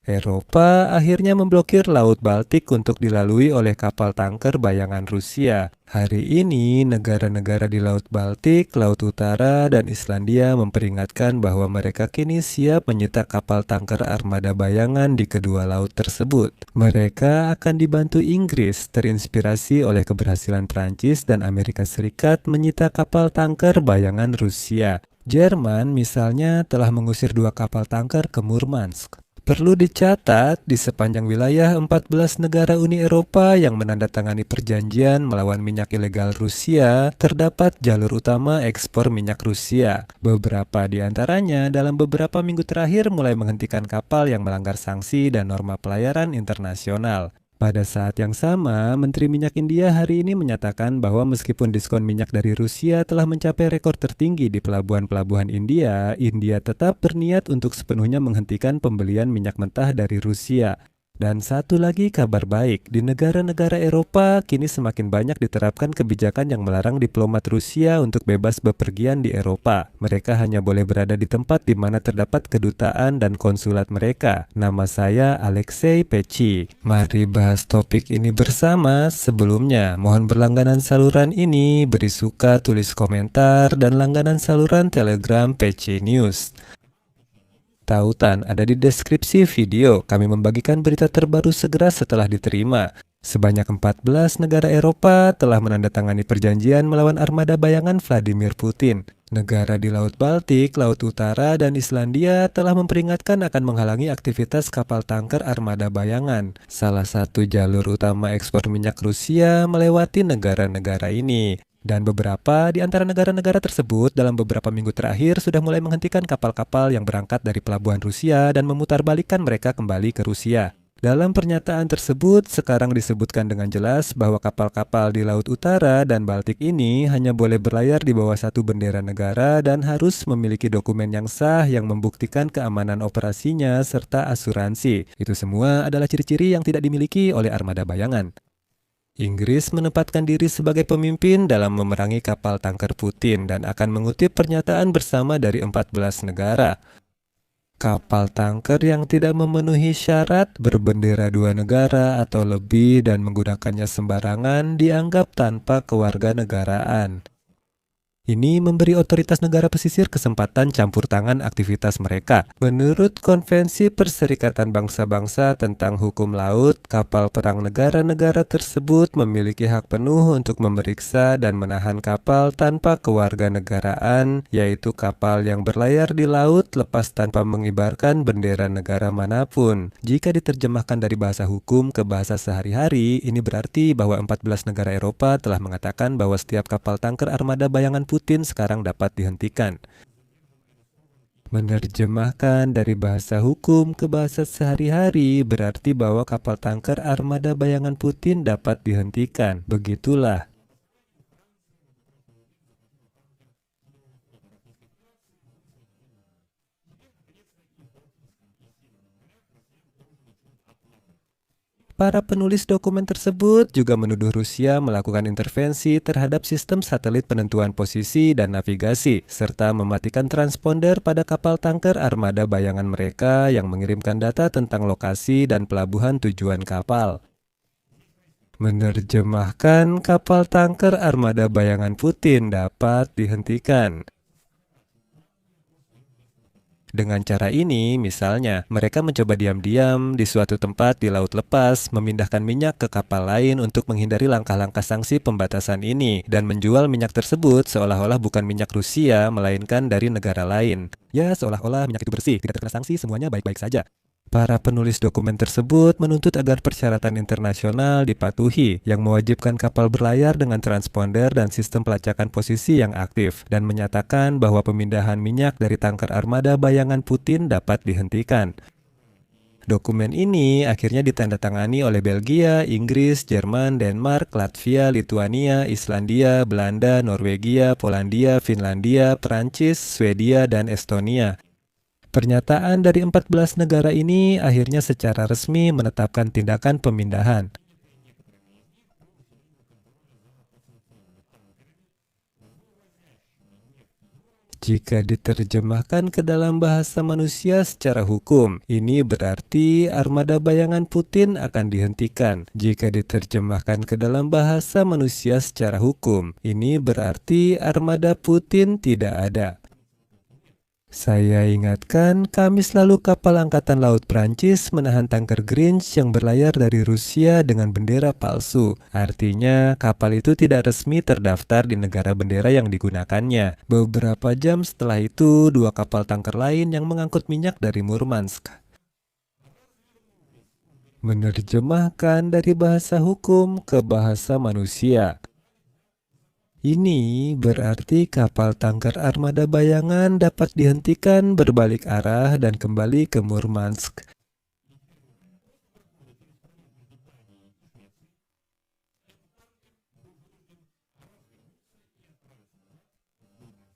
Eropa akhirnya memblokir Laut Baltik untuk dilalui oleh kapal tanker bayangan Rusia. Hari ini, negara-negara di Laut Baltik, Laut Utara, dan Islandia memperingatkan bahwa mereka kini siap menyita kapal tanker armada bayangan di kedua laut tersebut. Mereka akan dibantu Inggris, terinspirasi oleh keberhasilan Prancis dan Amerika Serikat menyita kapal tanker bayangan Rusia. Jerman misalnya telah mengusir 2 kapal tanker ke Murmansk. Perlu dicatat, di sepanjang wilayah 14 negara Uni Eropa yang menandatangani perjanjian melawan minyak ilegal Rusia, terdapat jalur utama ekspor minyak Rusia. Beberapa di antaranya dalam beberapa minggu terakhir mulai menghentikan kapal yang melanggar sanksi dan norma pelayaran internasional. Pada saat yang sama, Menteri Minyak India hari ini menyatakan bahwa meskipun diskon minyak dari Rusia telah mencapai rekor tertinggi di pelabuhan-pelabuhan India, India tetap berniat untuk sepenuhnya menghentikan pembelian minyak mentah dari Rusia. Dan satu lagi kabar baik, di negara-negara Eropa kini semakin banyak diterapkan kebijakan yang melarang diplomat Rusia untuk bebas bepergian di Eropa. Mereka hanya boleh berada di tempat di mana terdapat kedutaan dan konsulat mereka. Nama saya Alexei Peci. Mari bahas topik ini bersama. Sebelumnya, mohon berlangganan saluran ini, beri suka, tulis komentar, dan langganan saluran Telegram Peci News. Tautan ada di deskripsi video. Kami membagikan berita terbaru segera setelah diterima. Sebanyak 14 negara Eropa telah menandatangani perjanjian melawan armada bayangan Vladimir Putin. Negara di Laut Baltik, Laut Utara, dan Islandia telah memperingatkan akan menghalangi aktivitas kapal tanker armada bayangan. Salah satu jalur utama ekspor minyak Rusia melewati negara-negara ini. Dan beberapa di antara negara-negara tersebut dalam beberapa minggu terakhir sudah mulai menghentikan kapal-kapal yang berangkat dari pelabuhan Rusia dan memutarbalikkan mereka kembali ke Rusia. Dalam pernyataan tersebut, sekarang disebutkan dengan jelas bahwa kapal-kapal di Laut Utara dan Baltik ini hanya boleh berlayar di bawah satu bendera negara dan harus memiliki dokumen yang sah yang membuktikan keamanan operasinya serta asuransi. Itu semua adalah ciri-ciri yang tidak dimiliki oleh armada bayangan. Inggris menempatkan diri sebagai pemimpin dalam memerangi kapal tanker Putin dan akan mengutip pernyataan bersama dari 14 negara. Kapal tanker yang tidak memenuhi syarat berbendera 2 negara atau lebih dan menggunakannya sembarangan dianggap tanpa kewarganegaraan. Ini memberi otoritas negara pesisir kesempatan campur tangan aktivitas mereka. Menurut Konvensi Perserikatan Bangsa-Bangsa tentang Hukum Laut, kapal perang negara-negara tersebut memiliki hak penuh untuk memeriksa dan menahan kapal tanpa kewarganegaraan, yaitu kapal yang berlayar di laut lepas tanpa mengibarkan bendera negara manapun. Jika diterjemahkan dari bahasa hukum ke bahasa sehari-hari, ini berarti bahwa 14 negara Eropa telah mengatakan bahwa setiap kapal tanker armada bayangan Putin sekarang dapat dihentikan. Menerjemahkan dari bahasa hukum ke bahasa sehari-hari berarti bahwa kapal tanker armada bayangan Putin dapat dihentikan. Begitulah. Para penulis dokumen tersebut juga menuduh Rusia melakukan intervensi terhadap sistem satelit penentuan posisi dan navigasi, serta mematikan transponder pada kapal tanker armada bayangan mereka yang mengirimkan data tentang lokasi dan pelabuhan tujuan kapal. Menerjemahkan, kapal tanker armada bayangan Putin dapat dihentikan. Dengan cara ini, misalnya, mereka mencoba diam-diam di suatu tempat di laut lepas, memindahkan minyak ke kapal lain untuk menghindari langkah-langkah sanksi pembatasan ini, dan menjual minyak tersebut seolah-olah bukan minyak Rusia, melainkan dari negara lain. Ya, seolah-olah minyak itu bersih, tidak terkena sanksi, semuanya baik-baik saja. Para penulis dokumen tersebut menuntut agar persyaratan internasional dipatuhi yang mewajibkan kapal berlayar dengan transponder dan sistem pelacakan posisi yang aktif dan menyatakan bahwa pemindahan minyak dari tanker armada bayangan Putin dapat dihentikan. Dokumen ini akhirnya ditandatangani oleh Belgia, Inggris, Jerman, Denmark, Latvia, Lituania, Islandia, Belanda, Norwegia, Polandia, Finlandia, Prancis, Swedia, dan Estonia. Pernyataan dari 14 negara ini akhirnya secara resmi menetapkan tindakan pemindahan. Jika diterjemahkan ke dalam bahasa manusia secara hukum, ini berarti armada bayangan Putin akan dihentikan. Jika diterjemahkan ke dalam bahasa manusia secara hukum, ini berarti armada Putin tidak ada. Saya ingatkan, Kamis lalu kapal Angkatan Laut Prancis menahan tanker Grinch yang berlayar dari Rusia dengan bendera palsu. Artinya, kapal itu tidak resmi terdaftar di negara bendera yang digunakannya. Beberapa jam setelah itu, dua kapal tanker lain yang mengangkut minyak dari Murmansk menerjemahkan dari bahasa hukum ke bahasa manusia. Ini berarti kapal tanker armada bayangan dapat dihentikan berbalik arah dan kembali ke Murmansk.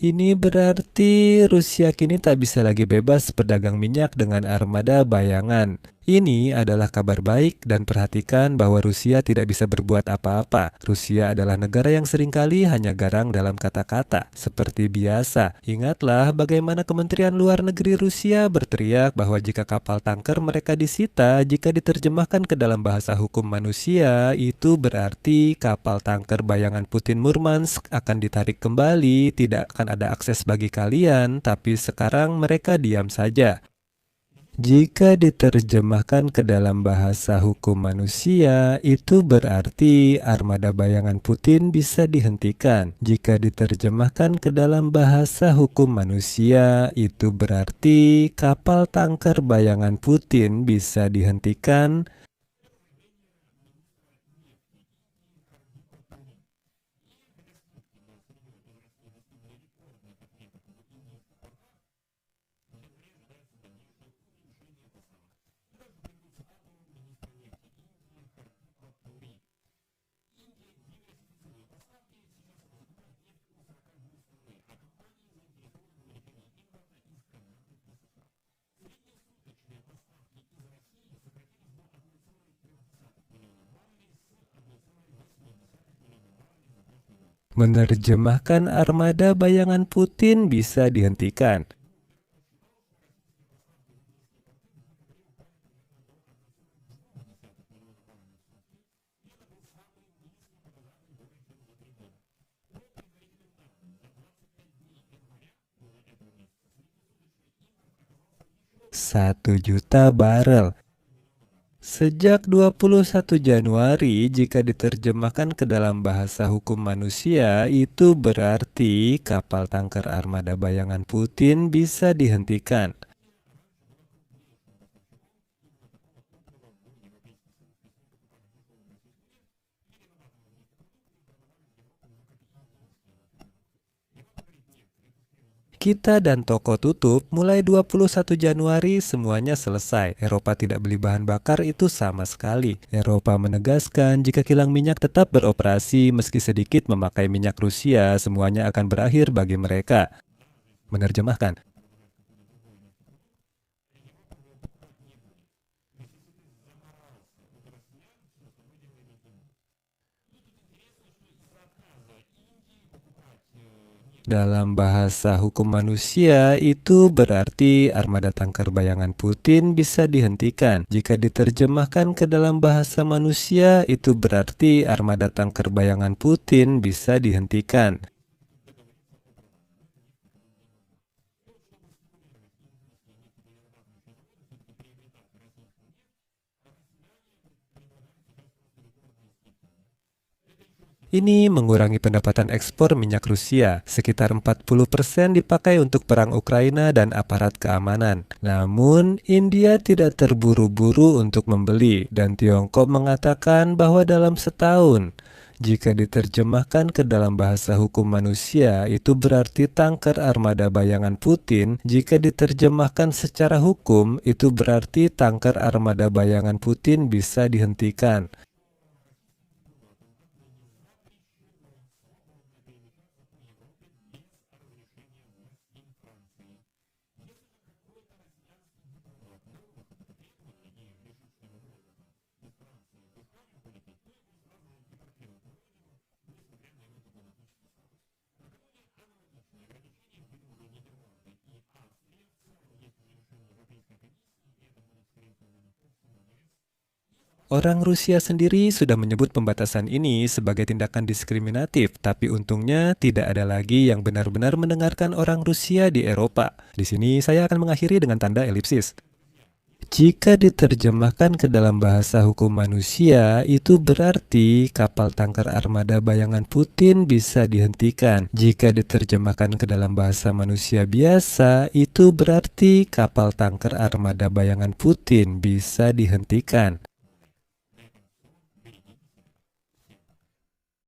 Ini berarti Rusia kini tak bisa lagi bebas berdagang minyak dengan armada bayangan. Ini adalah kabar baik dan perhatikan bahwa Rusia tidak bisa berbuat apa-apa. Rusia adalah negara yang seringkali hanya garang dalam kata-kata. Seperti biasa, ingatlah bagaimana Kementerian Luar Negeri Rusia berteriak bahwa jika kapal tanker mereka disita, jika diterjemahkan ke dalam bahasa hukum manusia, itu berarti kapal tanker bayangan Putin Murmansk akan ditarik kembali, tidak akan ada akses bagi kalian, tapi sekarang mereka diam saja. Jika diterjemahkan ke dalam bahasa hukum manusia, itu berarti armada bayangan Putin bisa dihentikan. Jika diterjemahkan ke dalam bahasa hukum manusia, itu berarti kapal tanker bayangan Putin bisa dihentikan. Menerjemahkan armada bayangan Putin bisa dihentikan. Satu juta barel. Sejak 21 Januari, jika diterjemahkan ke dalam bahasa hukum manusia, itu berarti kapal tanker armada bayangan Putin bisa dihentikan. Kita dan toko tutup mulai 21 Januari, semuanya selesai. Eropa tidak beli bahan bakar itu sama sekali. Eropa menegaskan jika kilang minyak tetap beroperasi meski sedikit memakai minyak Rusia, semuanya akan berakhir bagi mereka. Menerjemahkan. Dalam bahasa hukum manusia, itu berarti armada tanker bayangan Putin bisa dihentikan. Jika diterjemahkan ke dalam bahasa manusia, itu berarti armada tanker bayangan Putin bisa dihentikan. Ini mengurangi pendapatan ekspor minyak Rusia. Sekitar 40% dipakai untuk perang Ukraina dan aparat keamanan. Namun, India tidak terburu-buru untuk membeli, dan Tiongkok mengatakan bahwa dalam setahun, jika diterjemahkan ke dalam bahasa hukum manusia, itu berarti tanker armada bayangan Putin. Jika diterjemahkan secara hukum, itu berarti tanker armada bayangan Putin bisa dihentikan. Orang Rusia sendiri sudah menyebut pembatasan ini sebagai tindakan diskriminatif, tapi untungnya tidak ada lagi yang benar-benar mendengarkan orang Rusia di Eropa. Di sini saya akan mengakhiri dengan tanda elipsis. Jika diterjemahkan ke dalam bahasa hukum manusia, itu berarti kapal tangkar armada bayangan Putin bisa dihentikan. Jika diterjemahkan ke dalam bahasa manusia biasa, itu berarti kapal tangkar armada bayangan Putin bisa dihentikan.